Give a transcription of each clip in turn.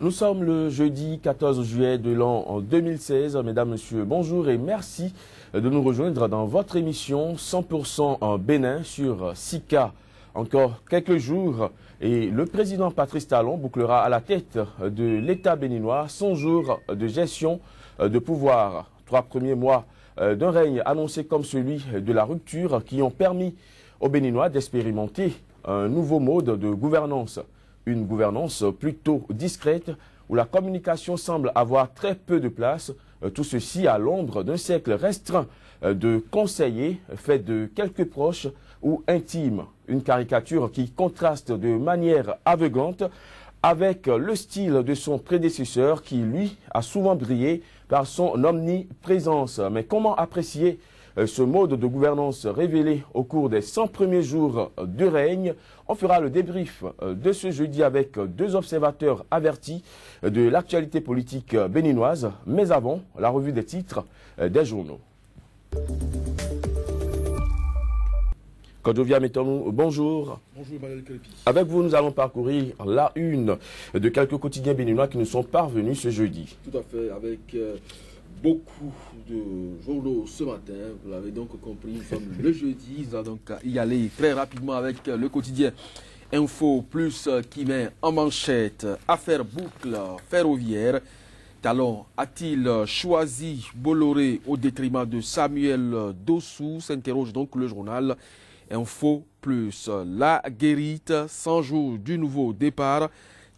Nous sommes le jeudi 14 juillet de l'an 2016. Mesdames, Messieurs, bonjour et merci de nous rejoindre dans votre émission 100% en Bénin sur Sika. Encore quelques jours et le président Patrice Talon bouclera à la tête de l'État béninois 100 jours de gestion de pouvoir. 3 premiers mois d'un règne annoncé comme celui de la rupture qui ont permis aux Béninois d'expérimenter un nouveau mode de gouvernance. Une gouvernance plutôt discrète où la communication semble avoir très peu de place. Tout ceci à l'ombre d'un cercle restreint de conseillers faits de quelques proches ou intimes. Une caricature qui contraste de manière aveuglante avec le style de son prédécesseur qui, lui, a souvent brillé par son omniprésence. Mais comment apprécier ce mode de gouvernance révélé au cours des 100 premiers jours de règne? On fera le débrief de ce jeudi avec 2 observateurs avertis de l'actualité politique béninoise. Mais avant, la revue des titres des journaux. Kodjovia Metonou, bonjour. Bonjour Emmanuel Kelepi. Avec vous, nous allons parcourir la une de quelques quotidiens béninois qui nous sont parvenus ce jeudi. Tout à fait, avec beaucoup de journaux ce matin. Vous l'avez donc compris, nous sommes le jeudi. Nous allons donc y aller très rapidement avec le quotidien Info Plus qui met en manchette affaire boucle ferroviaire. Talon a-t-il choisi Bolloré au détriment de Samuel Dossou? S'interroge donc le journal Info Plus. La guérite, 100 jours du nouveau départ.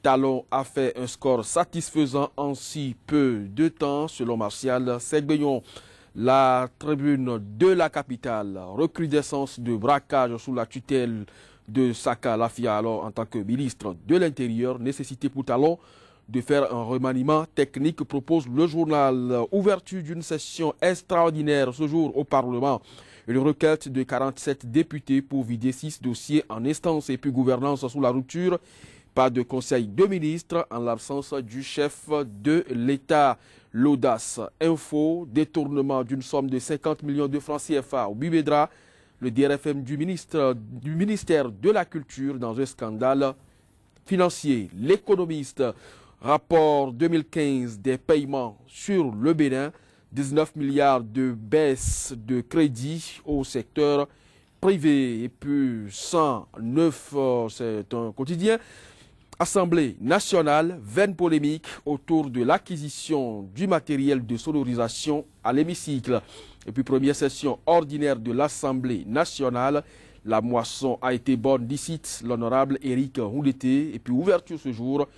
Talon a fait un score satisfaisant en si peu de temps, selon Martial Segbeyon. La tribune de la capitale, recrudescence de braquage sous la tutelle de Saka Lafia, alors en tant que ministre de l'Intérieur, nécessité pour Talon de faire un remaniement technique, propose le journal. Ouverture d'une session extraordinaire ce jour au Parlement. Une requête de 47 députés pour vider 6 dossiers en instance et puis gouvernance sous la rupture. Pas de conseil de ministre en l'absence du chef de l'État. L'audace info, détournement d'une somme de 50 millions de francs CFA au Bubedra. Le DRFM du ministère de la Culture dans un scandale financier. L'économiste, rapport 2015 des paiements sur le Bénin. 19 milliards de baisse de crédit au secteur privé. Et puis 109, c'est un quotidien. Assemblée nationale, vaine polémique autour de l'acquisition du matériel de sonorisation à l'hémicycle. Et puis première session ordinaire de l'Assemblée nationale. La moisson a été bonne, d'ici l'honorable Éric Houndété. Et puis ouverture ce jour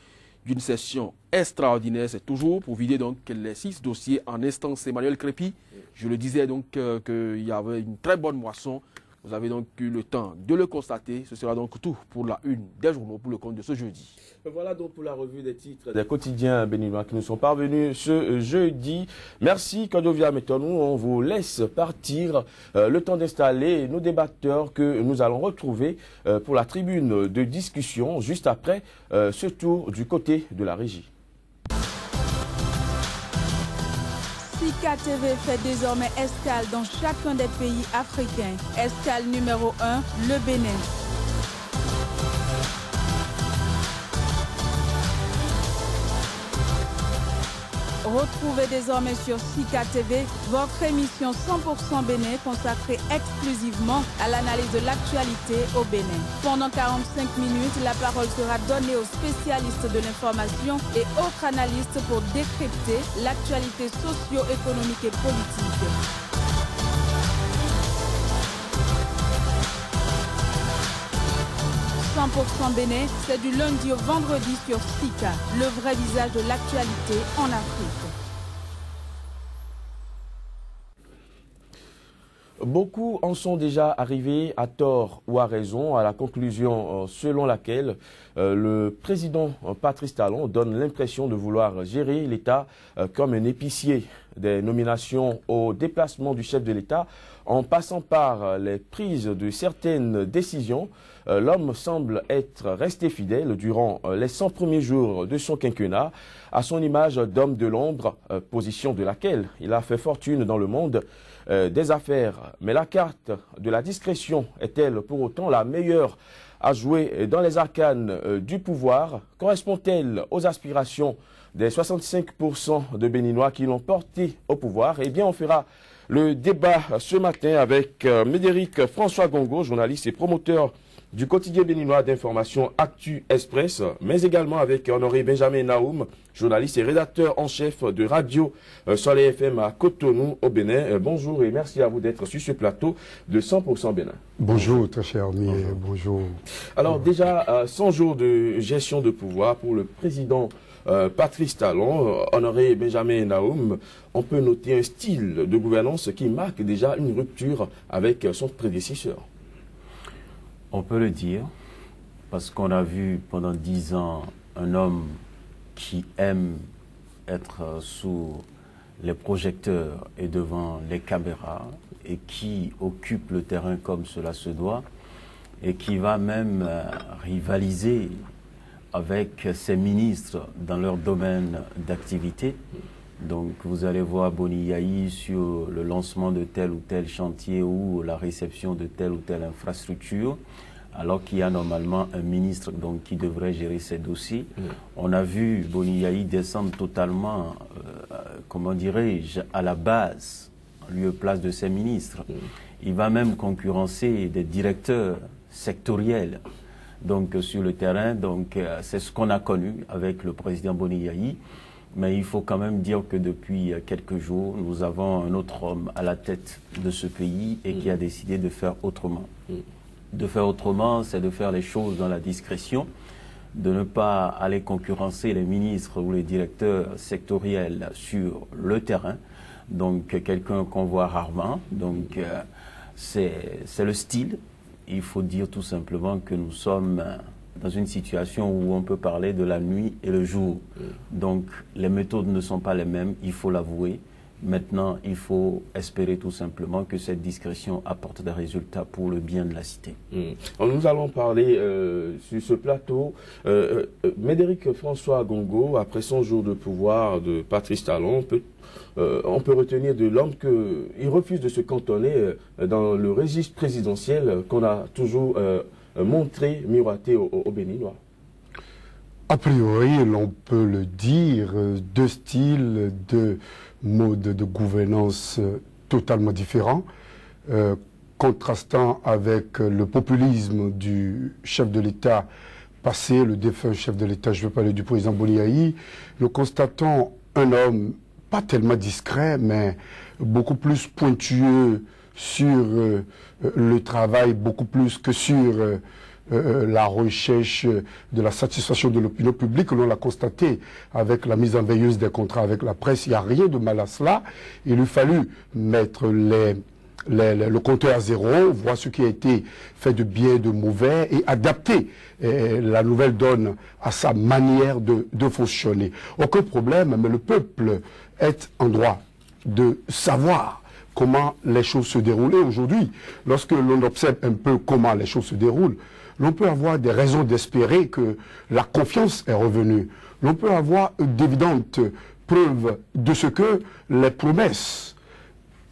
d'une session extraordinaire, c'est toujours pour vider donc les 6 dossiers en instance. Emmanuel Kelepi, je le disais donc qu'il y avait une très bonne moisson. Vous avez donc eu le temps de le constater. Ce sera donc tout pour la une des journaux pour le compte de ce jeudi. Voilà donc pour la revue des titres des quotidiens béninois qui nous sont parvenus ce jeudi. Merci Kodjovia Metonou. On vous laisse partir le temps d'installer nos débatteurs que nous allons retrouver pour la tribune de discussion juste après ce tour du côté de la régie. Sika TV fait désormais escale dans chacun des pays africains. Escale numéro 1, le Bénin. Retrouvez désormais sur Sika TV votre émission 100% Bénin consacrée exclusivement à l'analyse de l'actualité au Bénin. Pendant 45 minutes, la parole sera donnée aux spécialistes de l'information et autres analystes pour décrypter l'actualité socio-économique et politique. « 100% Bénin, c'est du lundi au vendredi sur Sika, le vrai visage de l'actualité en Afrique. Beaucoup en sont déjà arrivés à tort ou à raison à la conclusion selon laquelle le président Patrice Talon donne l'impression de vouloir gérer l'État comme un épicier. Des nominations au déplacement du chef de l'État en passant par les prises de certaines décisions, l'homme semble être resté fidèle durant les 100 premiers jours de son quinquennat à son image d'homme de l'ombre, position de laquelle il a fait fortune dans le monde des affaires. Mais la carte de la discrétion est-elle pour autant la meilleure à jouer dans les arcanes du pouvoir correspond-elle aux aspirations des 65% de Béninois qui l'ont porté au pouvoir? Eh bien, on fera le débat ce matin avec Médéric François Gongo, journaliste et promoteur du quotidien béninois d'information Actu Express, mais également avec Honoré Benjamin Naoum, journaliste et rédacteur en chef de Radio Soleil FM à Cotonou au Bénin. Bonjour et merci à vous d'être sur ce plateau de 100% Bénin. Bonjour très cher ami, bonjour. Alors déjà, 100 jours de gestion de pouvoir pour le président Patrice Talon, Honoré Benjamin Naoum, on peut noter un style de gouvernance qui marque déjà une rupture avec son prédécesseur. On peut le dire, parce qu'on a vu pendant 10 ans un homme qui aime être sous les projecteurs et devant les caméras et qui occupe le terrain comme cela se doit et qui va même rivaliser avec ses ministres dans leur domaine d'activité. Donc vous allez voir Boni Yayi sur le lancement de tel ou tel chantier ou la réception de telle ou telle infrastructure, alors qu'il y a normalement un ministre donc, qui devrait gérer ces dossiers. On a vu Boni Yayi descendre totalement, comment dirais-je, à la base, en lieu et place de ses ministres. Il va même concurrencer des directeurs sectoriels. Donc sur le terrain, donc c'est ce qu'on a connu avec le président Boni Yayi. Mais il faut quand même dire que depuis quelques jours, nous avons un autre homme à la tête de ce pays et qui a décidé de faire autrement. De faire autrement, c'est de faire les choses dans la discrétion, de ne pas aller concurrencer les ministres ou les directeurs sectoriels sur le terrain. Donc quelqu'un qu'on voit rarement. Donc c'est le style. Il faut dire tout simplement que nous sommes dans une situation où on peut parler de la nuit et le jour. Donc les méthodes ne sont pas les mêmes, il faut l'avouer. Maintenant, il faut espérer tout simplement que cette discrétion apporte des résultats pour le bien de la cité. Nous allons parler sur ce plateau. Médéric François Gongo, après 100 jours de pouvoir de Patrice Talon, on peut retenir de l'homme qu'il refuse de se cantonner dans le registre présidentiel qu'on a toujours montré, miroité aux Béninois. A priori, l'on peut le dire, deux styles, deux modes de gouvernance totalement différents, contrastant avec le populisme du chef de l'État passé, le défunt chef de l'État, je veux parler du président Boni Yayi. Nous constatons un homme pas tellement discret, mais beaucoup plus pointueux sur le travail, beaucoup plus que sur la recherche de la satisfaction de l'opinion publique. L'on l'a constaté avec la mise en veilleuse des contrats avec la presse. Il n'y a rien de mal à cela. Il lui fallu mettre le compteur à zéro, voir ce qui a été fait de bien, de mauvais et adapter la nouvelle donne à sa manière de fonctionner. Aucun problème, mais le peuple est en droit de savoir comment les choses se déroulent. Aujourd'hui, lorsque l'on observe un peu comment les choses se déroulent, l'on peut avoir des raisons d'espérer que la confiance est revenue. L'on peut avoir d'évidentes preuves de ce que les promesses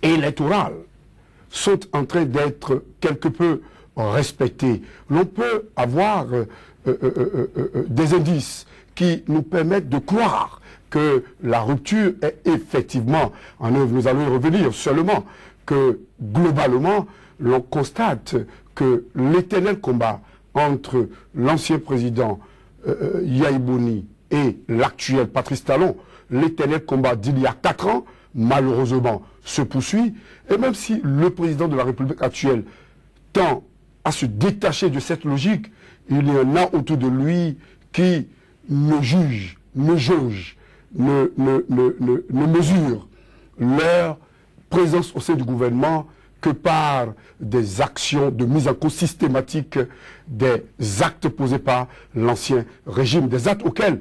électorales sont en train d'être quelque peu respectées. L'on peut avoir des indices qui nous permettent de croire que la rupture est effectivement en œuvre. Nous allons y revenir, seulement que globalement, l'on constate que l'éternel combat entre l'ancien président Yayi Boni et l'actuel Patrice Talon, l'éternel combat d'il y a 4 ans, malheureusement, se poursuit. Et même si le président de la République actuelle tend à se détacher de cette logique, il y en a autour de lui qui ne jugent, ne jaugent, ne mesurent leur présence au sein du gouvernement que par des actions de mise en cause systématique des actes posés par l'ancien régime, des actes auxquels,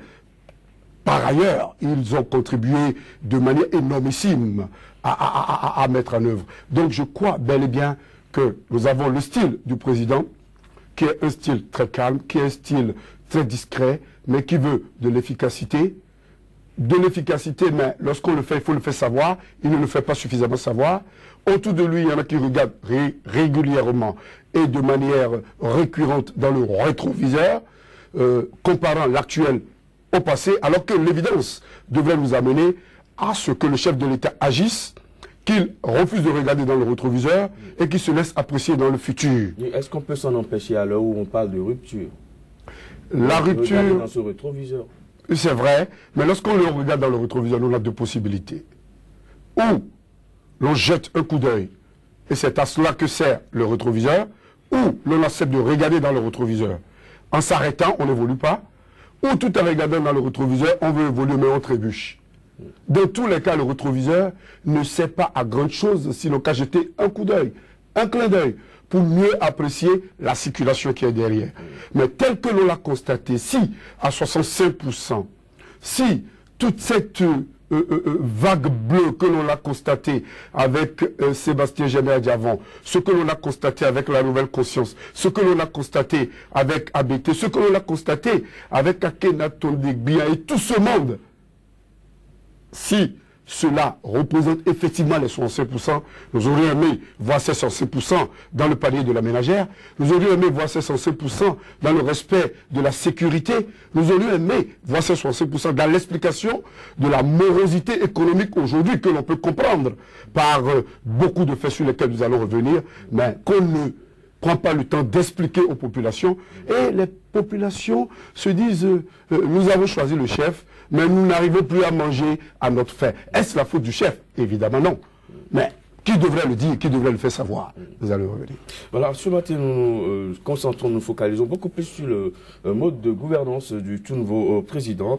par ailleurs, ils ont contribué de manière énormissime à mettre en œuvre. Donc je crois bel et bien que nous avons le style du président, qui est un style très calme, qui est un style très discret, mais qui veut de l'efficacité, de l'efficacité, mais lorsqu'on le fait, il faut le faire savoir. Il ne le fait pas suffisamment savoir. Autour de lui, il y en a qui regardent régulièrement et de manière récurrente dans le rétroviseur, comparant l'actuel au passé, alors que l'évidence devrait nous amener à ce que le chef de l'État agisse, qu'il refuse de regarder dans le rétroviseur et qu'il se laisse apprécier dans le futur. Est-ce qu'on peut s'en empêcher à l'heure où on parle de rupture? La rupture, dans ce rétroviseur. C'est vrai, mais lorsqu'on le regarde dans le rétroviseur, on a deux possibilités. Ou l'on jette un coup d'œil, et c'est à cela que sert le rétroviseur, ou l'on accepte de regarder dans le rétroviseur. En s'arrêtant, on n'évolue pas, ou tout en regardant dans le rétroviseur, on veut évoluer, mais on trébuche. Dans tous les cas, le rétroviseur ne sert pas à grande chose, sinon qu'à jeter un coup d'œil, un clin d'œil, pour mieux apprécier la circulation qui est derrière. Mais tel que l'on l'a constaté, si à 65%, si toute cette vague bleue que l'on a constatée avec Sébastien Général-Diavon, ce que l'on a constaté avec la Nouvelle Conscience, ce que l'on a constaté avec ABT, ce que l'on a constaté avec Akhenaton Degbia et tout ce monde, si cela représente effectivement les 65%, nous aurions aimé voir ces 65% dans le panier de la ménagère, nous aurions aimé voir ces 65% dans le respect de la sécurité, nous aurions aimé voir ces 65% dans l'explication de la morosité économique aujourd'hui que l'on peut comprendre par beaucoup de faits sur lesquels nous allons revenir, mais qu'on ne prend pas le temps d'expliquer aux populations, et les populations se disent nous avons choisi le chef, mais nous n'arrivons plus à manger à notre faim. Est-ce la faute du chef? Évidemment non. Mais qui devrait le dire, qui devrait le faire savoir? Nous allons revenir. Voilà, ce matin, nous nous concentrons, nous focalisons beaucoup plus sur le mode de gouvernance du tout nouveau président.